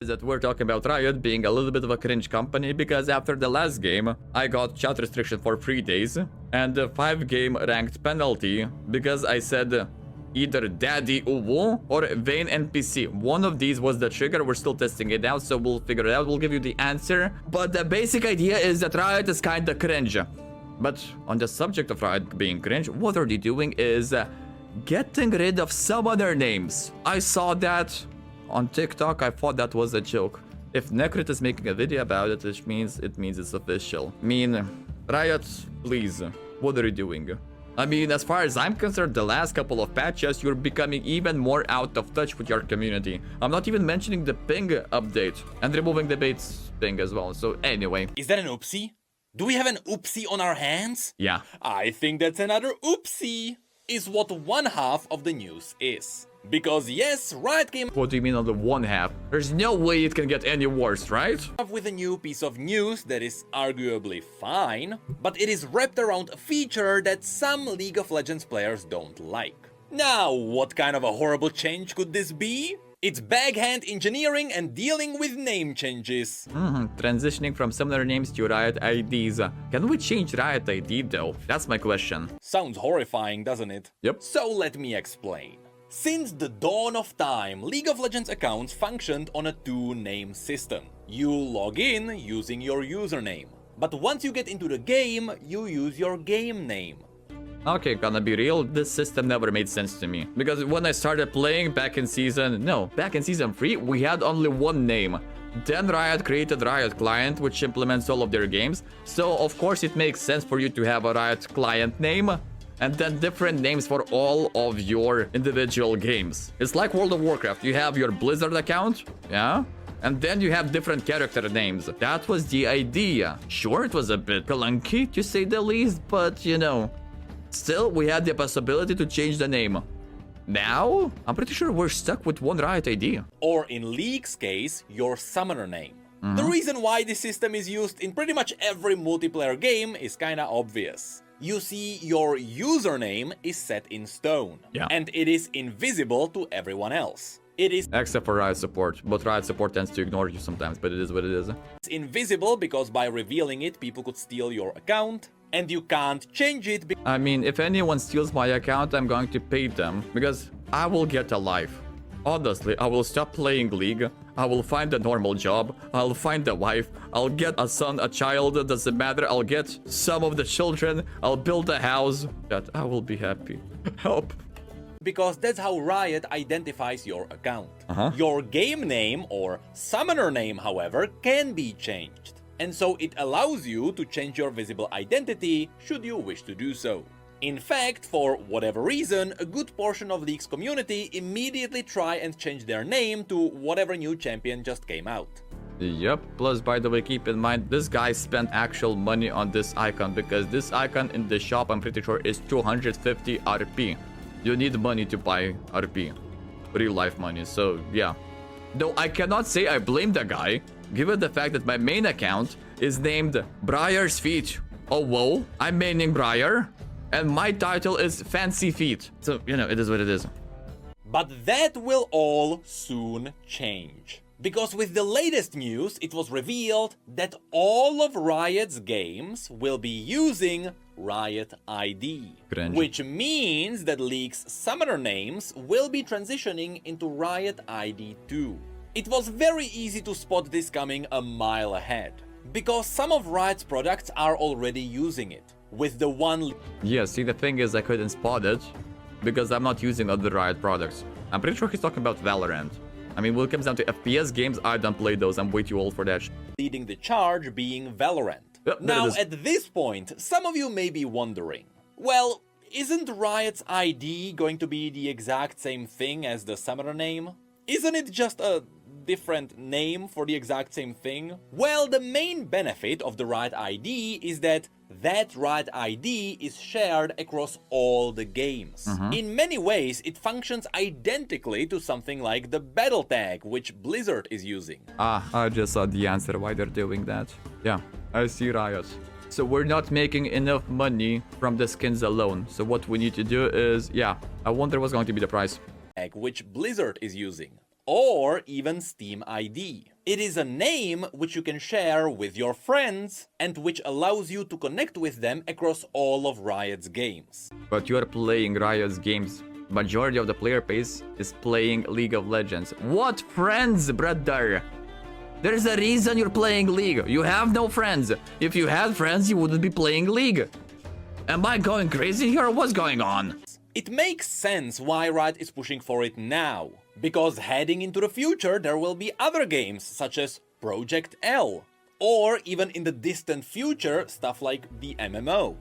That we're talking about Riot being a little bit of a cringe company because after the last game, I got chat restriction for 3 days and a 5-game ranked penalty because I said either Daddy Uwu or Vayne NPC. One of these was the trigger. We're still testing it out, so we'll figure it out. We'll give you the answer. But the basic idea is that Riot is kinda cringe. But on the subject of Riot being cringe, what they're doing is getting rid of some other names. I saw that on TikTok. I thought that was a joke. If Necrit is making a video about it, it means it's official. I mean, Riot, please, what are you doing? I mean, as far as I'm concerned, the last couple of patches, you're becoming even more out of touch with your community. I'm not even mentioning the ping update and removing the bait's ping as well. So anyway. Is that an oopsie? Do we have an oopsie on our hands? Yeah. I think that's another oopsie, is what one half of the news is. Because yes, Riot came What do you mean on the one half? There's no way it can get any worse, right? up with a new piece of news that is arguably fine, but it is wrapped around a feature that some League of Legends players don't like. Now, what kind of a horrible change could this be? It's backhand engineering and dealing with name changes. Transitioning from similar names to Riot IDs. Can we change Riot ID though? That's my question. Sounds horrifying, doesn't it? Yep. So let me explain. Since the dawn of time, League of Legends accounts functioned on a 2-name system. You log in using your username, but once you get into the game, you use your game name. Okay, gonna be real, this system never made sense to me. Because when I started playing back in season 3, we had only one name. Then Riot created Riot Client, which implements all of their games. So of course it makes sense for you to have a Riot Client name, and then different names for all of your individual games. It's like World of Warcraft. You have your Blizzard account, yeah? And then you have different character names. That was the idea. Sure, it was a bit clunky to say the least, but you know, still we had the possibility to change the name. Now, I'm pretty sure we're stuck with one Riot ID. Or in League's case, your summoner name. The reason why this system is used in pretty much every multiplayer game is kinda obvious. You see, your username is set in stone, and it is invisible to everyone else. It is Except for Riot support, but Riot support tends to ignore you sometimes, but it is what it is. invisible because by revealing it, people could steal your account, and you can't change it I mean, if anyone steals my account, I'm going to pay them, because I will get a life. Honestly, I will stop playing League, I will find a normal job, I'll find a wife, I'll get a son, a child, doesn't matter, I'll get some of the children, I'll build a house, that I will be happy. Help. because that's how Riot identifies your account. Your game name or summoner name, however, can be changed. And so it allows you to change your visible identity should you wish to do so. In fact, for whatever reason, a good portion of League's community immediately try and change their name to whatever new champion just came out. Yep, plus by the way, keep in mind, this guy spent actual money on this icon, because this icon in the shop, I'm pretty sure, is 250 RP. You need money to buy RP. Real life money, so yeah. Though I cannot say I blame the guy, given the fact that my main account is named Briar's Feet. Oh whoa, I'm maining Briar, and my title is Fancy Feet. So, you know, it is what it is. But that will all soon change. Because with the latest news, it was revealed that all of Riot's games will be using Riot ID. Cringe. Which means that League's summoner names will be transitioning into Riot ID too. It was very easy to spot this coming a mile ahead, because some of Riot's products are already using it. With the one Yeah, see, the thing is I couldn't spot it because I'm not using other Riot products. I'm pretty sure he's talking about Valorant. I mean, when it comes down to FPS games, I don't play those. I'm way too old for that. leading the charge being Valorant. Yep, Now, that is- at this point, some of you may be wondering, well, isn't Riot's ID going to be the exact same thing as the summoner name? Isn't it just a different name for the exact same thing? Well, the main benefit of the Riot ID is that Riot ID is shared across all the games. In many ways, it functions identically to something like the battle tag, which Blizzard is using. I just saw the answer why they're doing that. Yeah, I see Riot. So we're not making enough money from the skins alone. So what we need to do is, yeah, I wonder what's going to be the price. Which Blizzard is using. or even Steam ID. It is a name which you can share with your friends and which allows you to connect with them across all of Riot's games. But you are playing Riot's games. Majority of the player base is playing League of Legends. What friends, brother? There's a reason you're playing League. You have no friends. If you had friends, you wouldn't be playing League. Am I going crazy here or what's going on? It makes sense why Riot is pushing for it now, because heading into the future there will be other games such as Project L, or even in the distant future stuff like the MMO.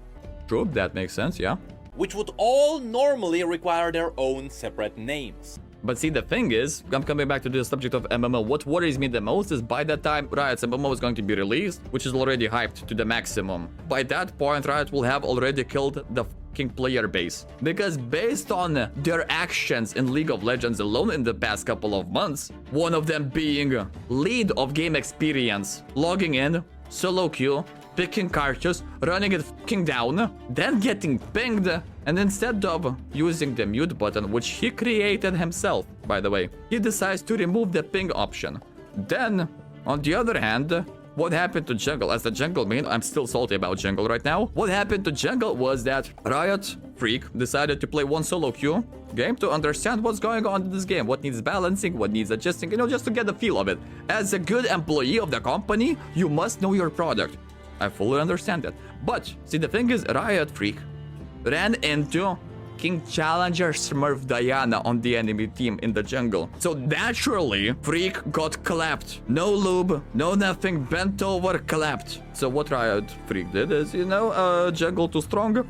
True, that makes sense, yeah. Which would all normally require their own separate names. But see, the thing is, I'm coming back to the subject of MMO. What worries me the most is by that time Riot's MMO is going to be released, which is already hyped to the maximum. By that point, Riot will have already killed the fucking player base. Because based on their actions in League of Legends alone in the past couple of months, one of them being lead of game experience, logging in, solo queue, picking cartridges, running it fucking down, then getting pinged, and instead of using the mute button, which he created himself, by the way, he decides to remove the ping option. Then, on the other hand, what happened to Jungle? As the Jungle main, I'm still salty about Jungle right now. What happened to Jungle was that Riot Freak decided to play one solo queue game to understand what's going on in this game, what needs balancing, what needs adjusting, just to get the feel of it. As a good employee of the company, you must know your product. I fully understand that. But, see, the thing is, Riot Freak ran into King Challenger Smurf Diana on the enemy team in the jungle. So naturally, Freak got clapped. No lube, no nothing, bent over, clapped. So what Riot Freak did is, jungle too strong.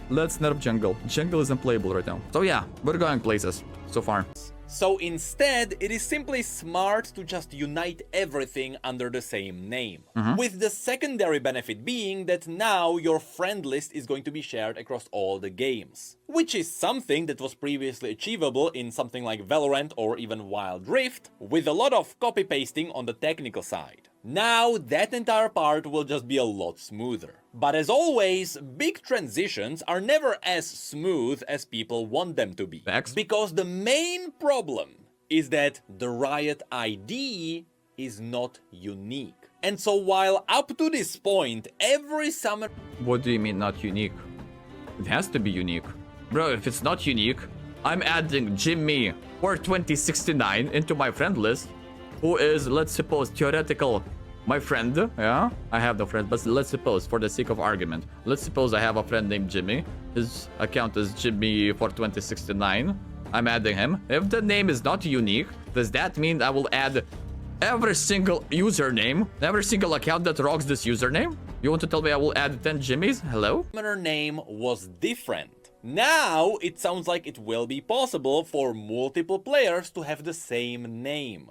Let's nerf jungle. Jungle is unplayable right now. So yeah, we're going places so far. So instead, it is simply smart to just unite everything under the same name. With the secondary benefit being that now your friend list is going to be shared across all the games. Which is something that was previously achievable in something like Valorant or even Wild Rift, with a lot of copy-pasting on the technical side. Now that entire part will just be a lot smoother. But as always, big transitions are never as smooth as people want them to be. Because the main problem is that the Riot ID is not unique. And so while up to this point, every summer... What do you mean not unique? It has to be unique. Bro, if it's not unique, I'm adding Jimmy for 2069 into my friend list, who is, let's suppose, theoretical my friend, yeah? I have no friend, but let's suppose, for the sake of argument, let's suppose I have a friend named Jimmy. His account is Jimmy for 2069. I'm adding him. If the name is not unique, does that mean I will add every single username, every single account that rocks this username? You want to tell me I will add 10 Jimmys? Hello? Her name was different. Now it sounds like it will be possible for multiple players to have the same name.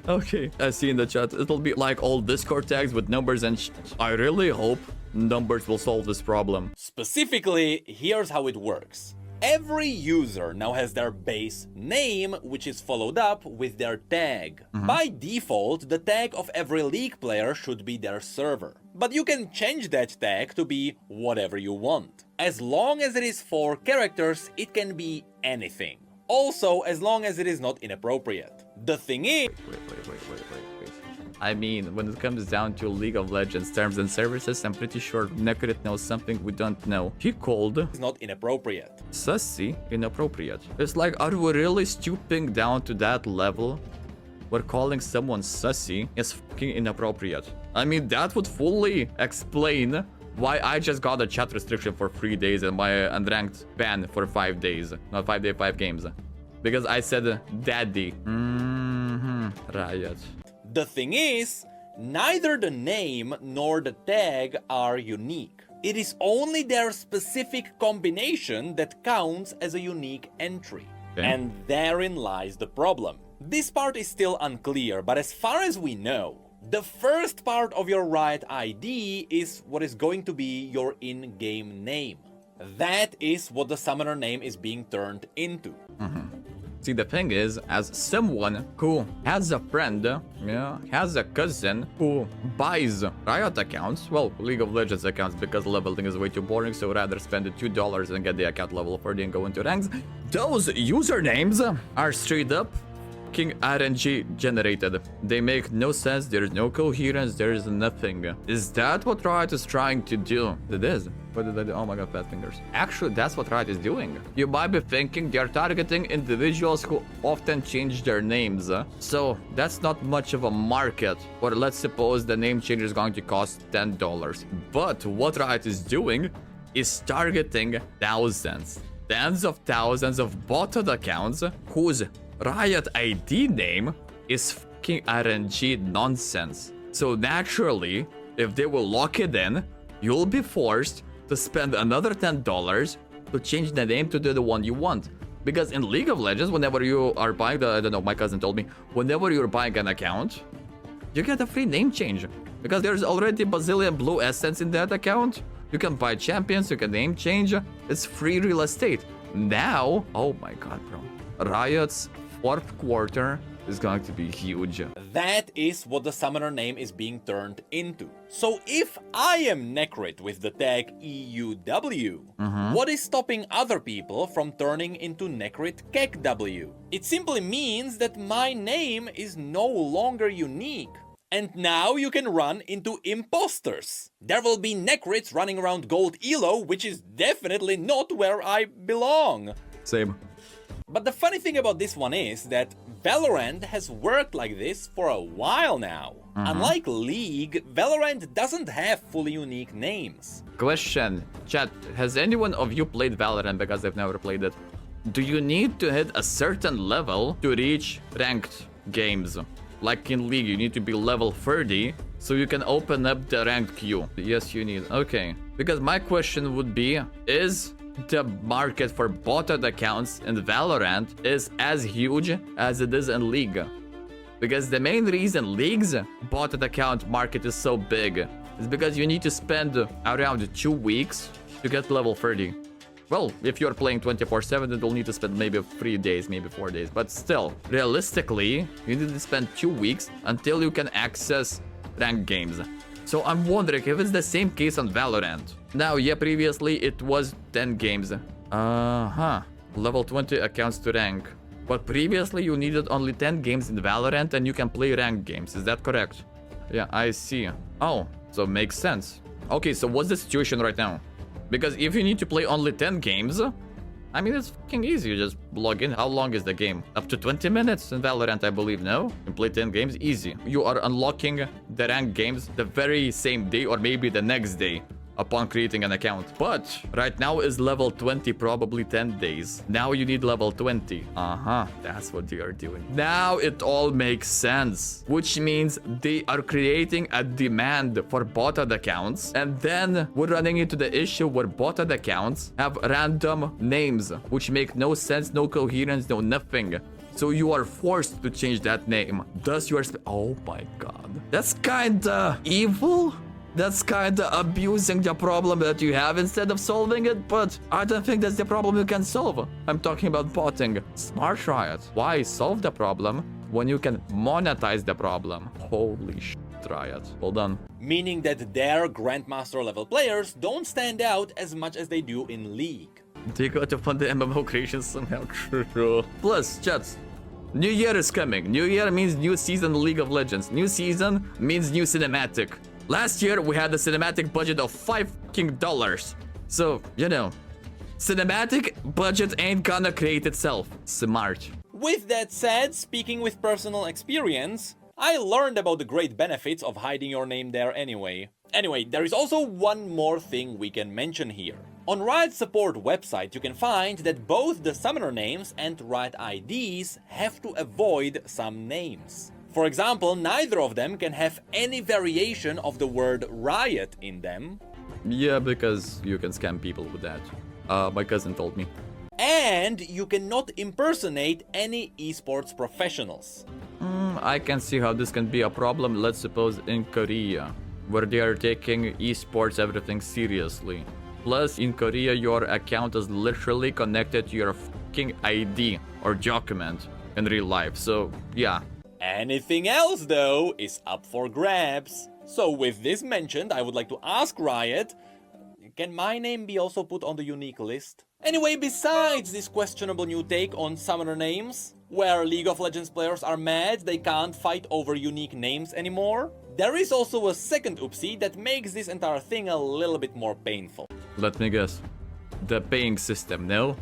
Okay, I see in the chat, it'll be like all Discord tags with numbers and I really hope numbers will solve this problem. Specifically, here's how it works. Every user now has their base name, which is followed up with their tag. By default, the tag of every League player should be their server. But you can change that tag to be whatever you want. As long as it is 4 characters, it can be anything. Also, as long as it is not inappropriate. The thing is... Wait. I mean, when it comes down to League of Legends terms and services, I'm pretty sure Necrit knows something we don't know. He called... It's not inappropriate. Sussy inappropriate. It's like, are we really stooping down to that level? Where calling someone sussy is fucking inappropriate. I mean, that would fully explain why I just got a chat restriction for 3 days and my unranked ban for 5 days. Not 5 days, 5 games. Because I said daddy. Riot. The thing is, neither the name nor the tag are unique. It is only their specific combination that counts as a unique entry. Okay. And therein lies the problem. This part is still unclear, but as far as we know, the first part of your Riot ID is what is going to be your in-game name. That is what the summoner name is being turned into. See, the thing is, as someone who has a friend, yeah, has a cousin who buys Riot accounts, well, League of Legends accounts, because leveling is way too boring, so rather spend the $2 and get the account level 40 and go into ranks. Those usernames are straight up RNG generated. They make no sense, there is no coherence, there is nothing. Is that what Riot is trying to do? It is. What did I do? Oh my god, fat fingers. Actually, that's what Riot is doing. You might be thinking they're targeting individuals who often change their names. So that's not much of a market. Or let's suppose the name change is going to cost $10. But what Riot is doing is targeting thousands, tens of thousands of botted accounts whose Riot ID name is fucking RNG nonsense. So naturally, if they will lock it in, you'll be forced to spend another $10 to change the name to the one you want. Because in League of Legends, whenever you are buying I don't know, my cousin told me, whenever you're buying an account, you get a free name change. Because there's already bazillion blue essence in that account. You can buy champions, you can name change. It's free real estate. Now, oh my god, bro. Riot's fourth quarter is going to be huge. That is what the summoner name is being turned into. So if I am Necrit with the tag EUW, what is stopping other people from turning into Necrit KEKW? It simply means that my name is no longer unique. And now you can run into imposters. There will be Necrits running around Gold Elo, which is definitely not where I belong. Same. But the funny thing about this one is that Valorant has worked like this for a while now. Unlike League, Valorant doesn't have fully unique names. Question, chat, has anyone of you played Valorant because they've never played it? Do you need to hit a certain level to reach ranked games? Like in League, you need to be level 30 so you can open up the ranked queue. Yes, you need. Okay. Because my question would be, is the market for botted accounts in Valorant is as huge as it is in League? Because the main reason League's botted account market is so big is because you need to spend around 2 weeks to get level 30. Well, if you're playing 24/7, then you'll need to spend maybe 3 days, maybe 4 days. But still, realistically, you need to spend 2 weeks until you can access ranked games. So I'm wondering if it's the same case on Valorant. Now, yeah, previously it was 10 games. Level 20 accounts to rank. But previously you needed only 10 games in Valorant and you can play ranked games. Is that correct? Yeah, I see. Oh, so makes sense. Okay, so what's the situation right now? Because if you need to play only 10 games, I mean, it's fucking easy. You just log in. How long is the game? Up to 20 minutes in Valorant, I believe, no? You play 10 games, easy. You are unlocking the ranked games the very same day or maybe the next day upon creating an account. But right now is level 20, probably 10 days. Now you need level 20. That's what they are doing. Now it all makes sense. Which means they are creating a demand for botted accounts. And then we're running into the issue where botted accounts have random names, which make no sense, no coherence, no nothing. So you are forced to change that name. Thus you are... Oh my god. That's kinda evil. That's kinda abusing the problem that you have instead of solving it, but I don't think that's the problem you can solve. I'm talking about botting. Smart Riot. Why solve the problem when you can monetize the problem? Holy shit, Riot. Hold on. Meaning that their Grandmaster level players don't stand out as much as they do in League. They got to fund the MMO creation somehow. True. Plus, chats. New Year is coming. New Year means new season League of Legends. New season means new cinematic. Last year, we had a cinematic budget of $5. So, you know, cinematic budget ain't gonna create itself. Smart. With that said, speaking with personal experience, I learned about the great benefits of hiding your name there anyway. Anyway, there is also one more thing we can mention here. On Riot's support website, you can find that both the summoner names and Riot IDs have to avoid some names. For example, neither of them can have any variation of the word Riot in them. Yeah, because you can scam people with that. My cousin told me. And you cannot impersonate any esports professionals. I can see how this can be a problem, let's suppose in Korea, where they are taking esports everything seriously. Plus, in Korea, your account is literally connected to your fucking ID or document in real life. So, yeah. Anything else, though, is up for grabs. So with this mentioned, I would like to ask Riot, can my name be also put on the unique list? Anyway, besides this questionable new take on summoner names, where League of Legends players are mad they can't fight over unique names anymore, there is also a second oopsie that makes this entire thing a little bit more painful. Let me guess. The paying system, no?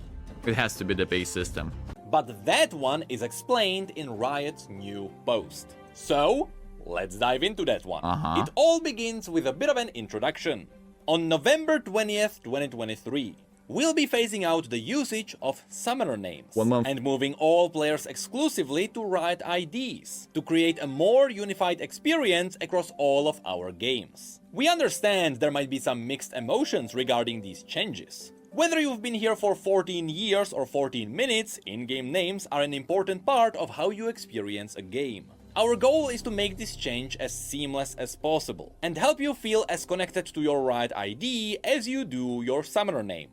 It has to be the pay system. But that one is explained in Riot's new post. So, let's dive into that one. It all begins with a bit of an introduction. On November 20th, 2023, we'll be phasing out the usage of summoner names and moving all players exclusively to Riot IDs to create a more unified experience across all of our games. We understand there might be some mixed emotions regarding these changes. Whether you've been here for 14 years or 14 minutes, in-game names are an important part of how you experience a game. Our goal is to make this change as seamless as possible and help you feel as connected to your Riot ID as you do your summoner name.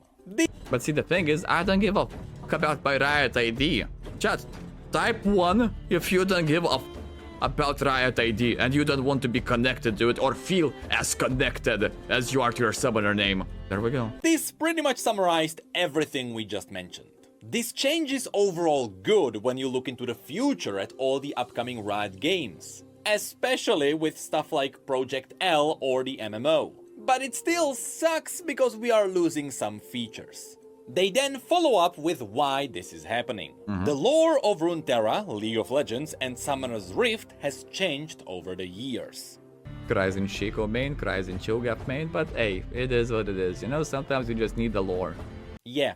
But see, the thing is, I don't give a fuck about my Riot ID. Chat, type 1 if you don't give a fuck about Riot ID and you don't want to be connected to it or feel as connected as you are to your summoner name. There we go. This pretty much summarized everything we just mentioned. This change is overall good when you look into the future at all the upcoming Riot games, especially with stuff like Project L or the MMO. But it still sucks because we are losing some features. They then follow up with why this is happening. The lore of Runeterra, League of Legends, and Summoner's Rift has changed over the years. Cries in Shiko main, cries in Cho'Gath main, but hey, it is what it is. You know, sometimes you just need the lore. Yeah,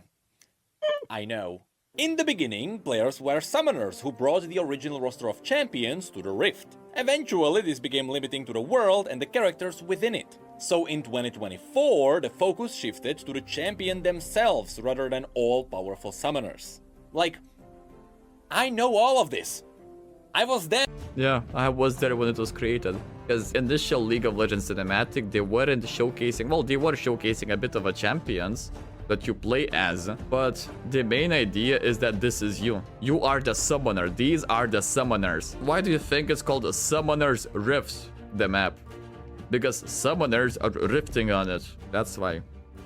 I know. In the beginning, players were summoners who brought the original roster of champions to the Rift. Eventually, this became limiting to the world and the characters within it. So in 2024, the focus shifted to the champion themselves rather than all-powerful summoners. Like, I know all of this. I was there. Yeah, I was there when it was created. Because initial League of Legends cinematic, they weren't showcasing, well, they were showcasing a bit of a champions that you play as, but the main idea is that this is you. You are the summoner. These are the summoners. Why do you think it's called a Summoner's Rift, the map? Because summoners are rifting on it. That's why.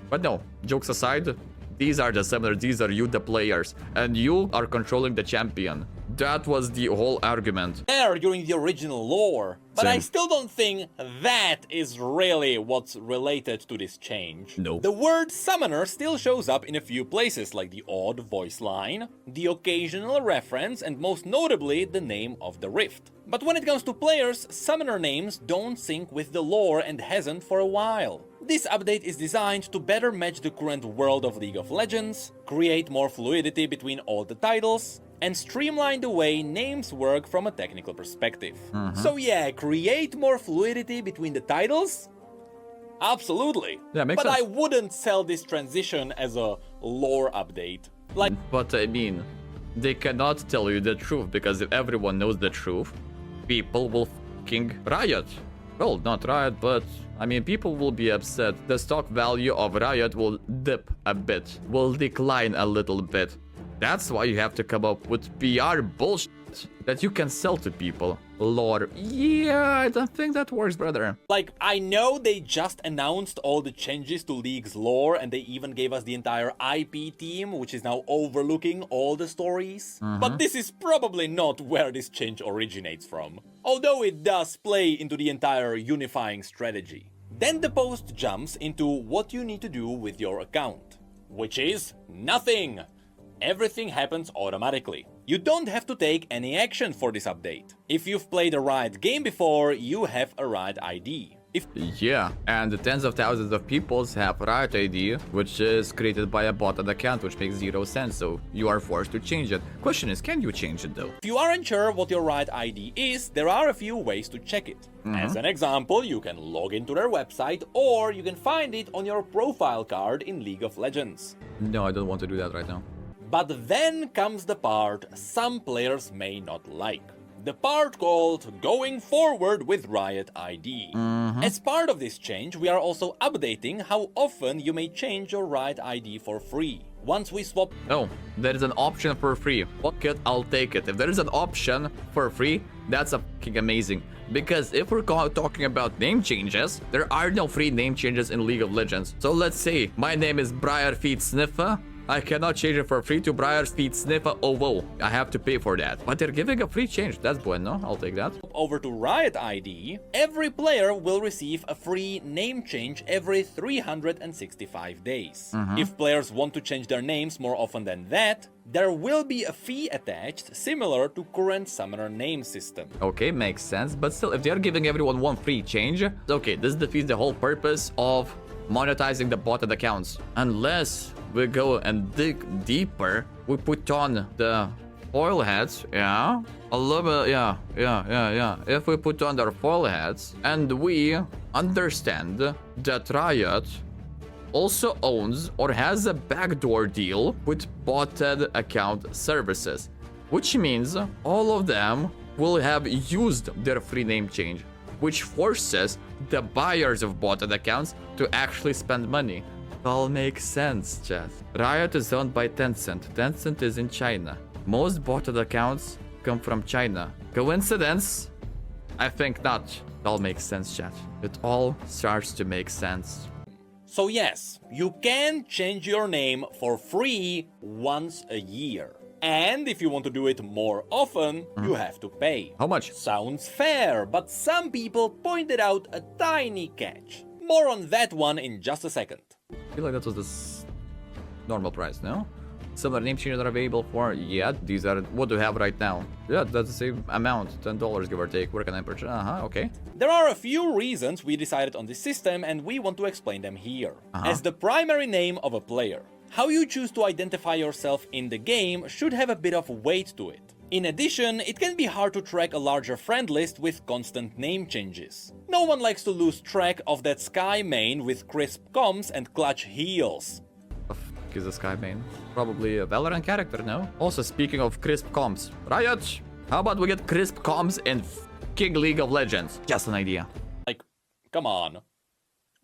But no, jokes aside, these are the summoners, these are you, the players, and you are controlling the champion. That was the whole argument. There during the original lore, but Same. I still don't think that is really what's related to this change. No. The word summoner still shows up in a few places, like the odd voice line, the occasional reference, and most notably the name of the rift. But when it comes to players, summoner names don't sync with the lore and hasn't for a while. This update is designed to better match the current world of League of Legends, create more fluidity between all the titles, and streamline the way names work from a technical perspective. So yeah, create more fluidity between the titles? Absolutely. Yeah, makes but sense. I wouldn't sell this transition as a lore update. Like, But I mean, they cannot tell you the truth, because if everyone knows the truth, people will fucking riot. Well, not riot, but I mean, people will be upset. The stock value of Riot will dip a bit, will decline a little bit. That's why you have to come up with PR bullshit that you can sell to people. Lore. Yeah, I don't think that works, brother. Like, I know they just announced all the changes to League's lore, and they even gave us the entire IP team, which is now overlooking all the stories. But this is probably not where this change originates from, although it does play into the entire unifying strategy. Then the post jumps into what you need to do with your account, which is nothing. Everything happens automatically. You don't have to take any action for this update. If you've played a Riot game before, you have a Riot ID. Yeah, and the tens of thousands of people have Riot ID, which is created by a botted account, which makes zero sense, so you are forced to change it. Question is, can you change it though? If you aren't sure what your Riot ID is, there are a few ways to check it. As an example, you can log into their website, or you can find it on your profile card in League of Legends. No, I don't want to do that right now. But then comes the part some players may not like. the part called Going Forward with Riot ID. As part of this change, we are also updating how often you may change your Riot ID for free. Once we swap... Oh, there is an option for free. Fuck it, I'll take it. If there is an option for free, that's fucking amazing. Because if we're talking about name changes, there are no free name changes in League of Legends. So let's say my name is Briarfeet Sniffer. I cannot change it for free to Briarfeet Sniffer OVO. I have to pay for that. But they're giving a free change. That's bueno. I'll take that. Over to Riot ID, every player will receive a free name change every 365 days. If players want to change their names more often than that, there will be a fee attached similar to current summoner name system. Okay, makes sense. But still, if they're giving everyone one free change, okay, this defeats the whole purpose of monetizing the botted accounts. Unless we go and dig deeper, we put on the foil hats, yeah, a little bit, yeah. If we put on their foil hats and we understand that Riot also owns or has a backdoor deal with botted account services, which means all of them will have used their free name change, which forces the buyers of botted accounts to actually spend money. It all makes sense, chat. Riot is owned by Tencent. Tencent is in China. Most botted accounts come from China. Coincidence? I think not. It all makes sense, chat. It all starts to make sense. So yes, you can change your name for free once a year. And if you want to do it more often, you have to pay. How much? Sounds fair, but some people pointed out a tiny catch. More on that one in just a second. I feel like that was the normal price, no? Similar name changes are available for, yeah, these are what do we have right now. Yeah, that's the same amount, $10 give or take. Where can I purchase? Okay. There are a few reasons we decided on this system and we want to explain them here. As the primary name of a player, how you choose to identify yourself in the game should have a bit of weight to it. In addition, it can be hard to track a larger friend list with constant name changes. No one likes to lose track of that Sky main with crisp comms and clutch heals. Is a Sky main. Probably a Valorant character, no? Also, speaking of crisp comms, Riot, how about we get crisp comms in King League of Legends? Just an idea. Like, come on.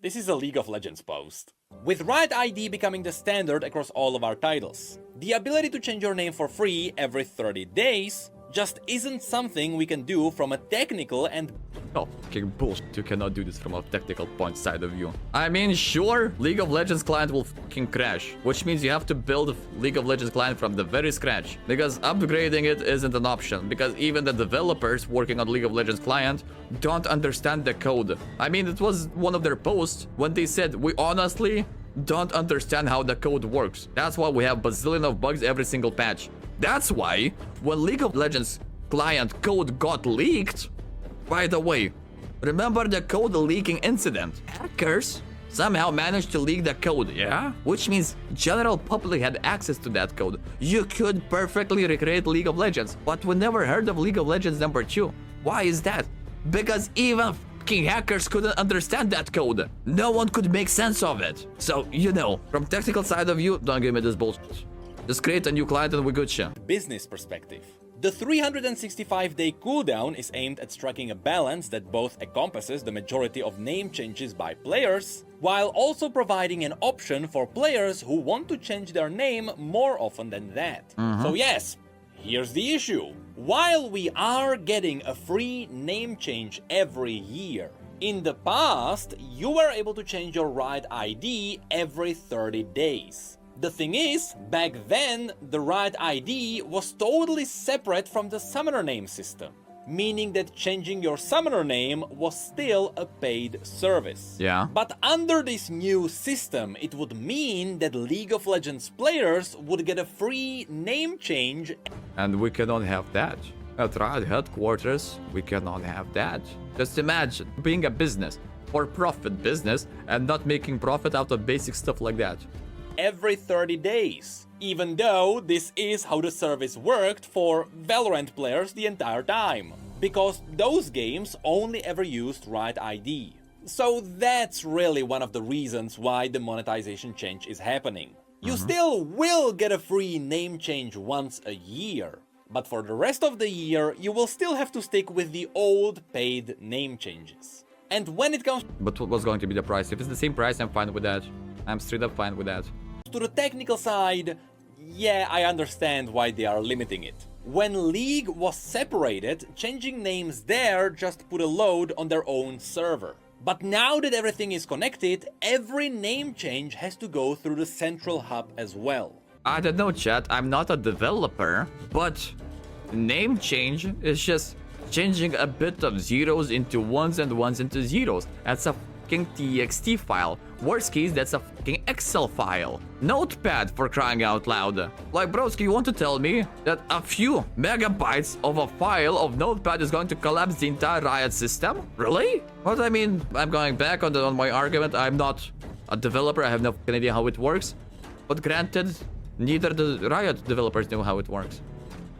This is a League of Legends post. With Riot ID becoming the standard across all of our titles, the ability to change your name for free every 30 days just isn't something we can do from a technical and... Oh, fucking bullshit. You cannot do this from a technical point side of view. I mean, sure, League of Legends client will fucking crash, which means you have to build League of Legends client from the very scratch, because upgrading it isn't an option, because even the developers working on League of Legends client don't understand the code. I mean, it was one of their posts when they said, we honestly don't understand how the code works. That's why we have bazillion of bugs every single patch. That's why when League of Legends client code got leaked, by the way, remember the code leaking incident? Hackers somehow managed to leak the code, yeah? Which means general public had access to that code. You could perfectly recreate League of Legends, but we never heard of League of Legends #2. Why is that? Because even fucking hackers couldn't understand that code. No one could make sense of it. So, you know, from technical side of view, don't give me this bullshit. Just create a new client and we good shit. Business perspective. The 365-day cooldown is aimed at striking a balance that both encompasses the majority of name changes by players, while also providing an option for players who want to change their name more often than that. So yes, here's the issue. While we are getting a free name change every year, in the past, you were able to change your Riot ID every 30 days. The thing is, back then, the Riot ID was totally separate from the summoner name system, meaning that changing your summoner name was still a paid service. Yeah. But under this new system, it would mean that League of Legends players would get a free name change. And we cannot have that. At Riot headquarters, we cannot have that. Just imagine being a business, for-profit business, and not making profit out of basic stuff like that. Every 30 days, even though this is how the service worked for Valorant players the entire time, because those games only ever used Riot ID. So that's really one of the reasons why the monetization change is happening. You still will get a free name change once a year, But for the rest of the year, you will still have to stick with the old paid name changes. And when it comes But what was going to be the price? If it's the same price, I'm fine with that. I'm straight up fine with that. to the technical side, yeah, I understand why they are limiting it. When League was separated, changing names there just put a load on their own server. But now that everything is connected, every name change has to go through the central hub as well. I don't know, chat. I'm not a developer, but name change is just changing a bit of zeros into ones and ones into zeros. That's a fucking TXT file. Worst case, that's a fucking Excel file. Notepad, for crying out loud. Like, broski, you want to tell me that a few megabytes of a file of Notepad is going to collapse the entire Riot system? Really? But I mean, I'm going back on my argument. I'm not a developer. I have no fucking idea how it works. But granted, neither the Riot developers know how it works.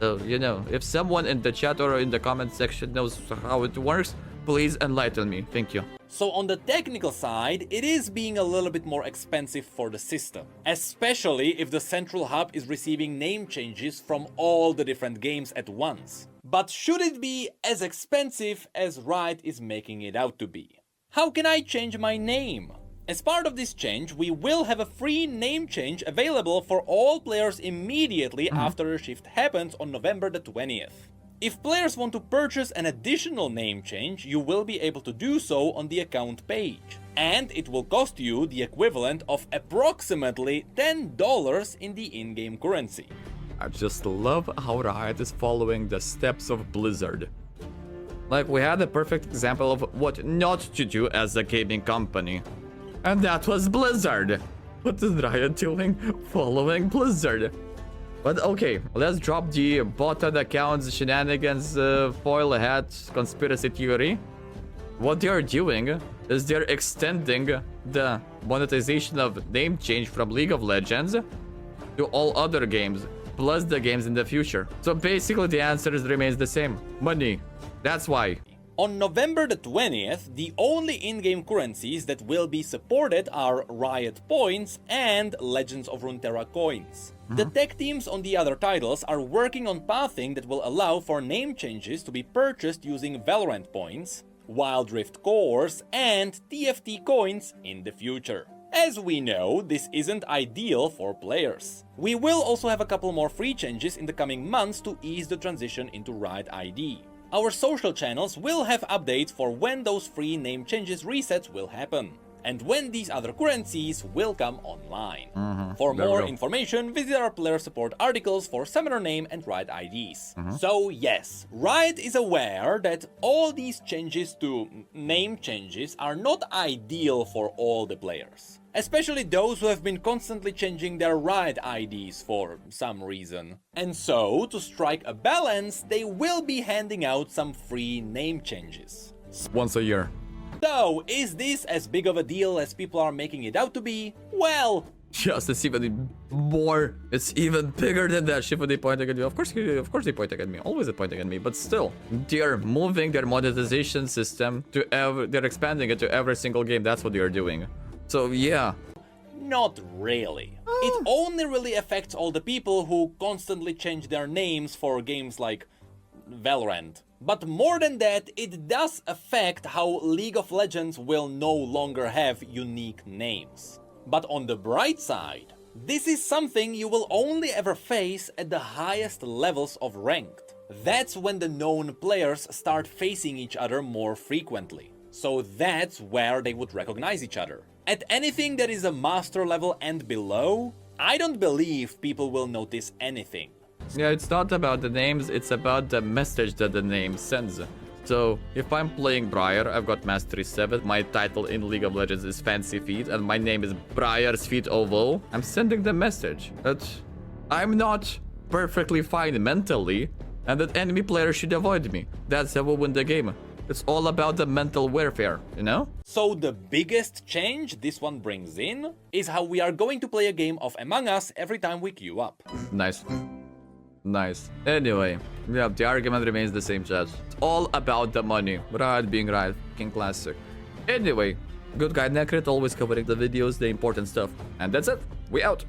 So, you know, if someone in the chat or in the comment section knows how it works, please enlighten me. Thank you. So on the technical side, it is being a little bit more expensive for the system, especially if the central hub is receiving name changes from all the different games at once. But should it be as expensive as Riot is making it out to be? How can I change my name? As part of this change, we will have a free name change available for all players immediately after the shift happens on November the 20th. If players want to purchase an additional name change, you will be able to do so on the account page. And it will cost you the equivalent of approximately $10 in the in-game currency. I just love how Riot is following the steps of Blizzard. Like, we had a perfect example of what not to do as a gaming company. And that was Blizzard. What is Riot doing? Following Blizzard. But okay, let's drop the botted accounts, shenanigans, foil hat, conspiracy theory. What they are doing is they're extending the monetization of name change from League of Legends to all other games, plus the games in the future. So basically the answer remains the same. Money. That's why. On November the 20th, the only in-game currencies that will be supported are Riot Points and Legends of Runeterra coins. The tech teams on the other titles are working on pathing that will allow for name changes to be purchased using Valorant points, Wild Rift cores, and TFT coins in the future. As we know, this isn't ideal for players. We will also have a couple more free changes in the coming months to ease the transition into Riot ID. Our social channels will have updates for when those free name changes resets will happen, and when these other currencies will come online. For more information, visit our player support articles for summoner name and Riot IDs. So yes, Riot is aware that all these changes to name changes are not ideal for all the players, especially those who have been constantly changing their Riot IDs for some reason. And so, to strike a balance, they will be handing out some free name changes. Once a year. So, is this as big of a deal as people are making it out to be? Well, Yes, it's even more. It's even bigger than that. Shifu, they pointing at me. Of course they pointing at me. Always they pointing at me. But still, they're moving their monetization system to they're expanding it to every single game. That's what they are doing. So yeah. not really. It only really affects all the people who constantly change their names for games like Valorant. But more than that, it does affect how League of Legends will no longer have unique names. But on the bright side, this is something you will only ever face at the highest levels of ranked. That's when the known players start facing each other more frequently. So that's where they would recognize each other. At anything that is a master level and below, I don't believe people will notice anything. Yeah, it's not about the names, it's about the message that the name sends. So, if I'm playing Briar, I've got Mastery 7, my title in League of Legends is Fancy Feet, and my name is Briar's Feet Ovo, I'm sending the message that I'm not perfectly fine mentally, and that enemy players should avoid me. That's how we win the game. It's all about the mental warfare, you know? So the biggest change this one brings in is how we are going to play a game of Among Us every time we queue up. Nice. Nice. Anyway, yeah, the argument remains the same, chat. It's all about the money. Riot being Riot, fucking classic. Anyway, good guy Necrit always covering the videos, the important stuff. And that's it. We out.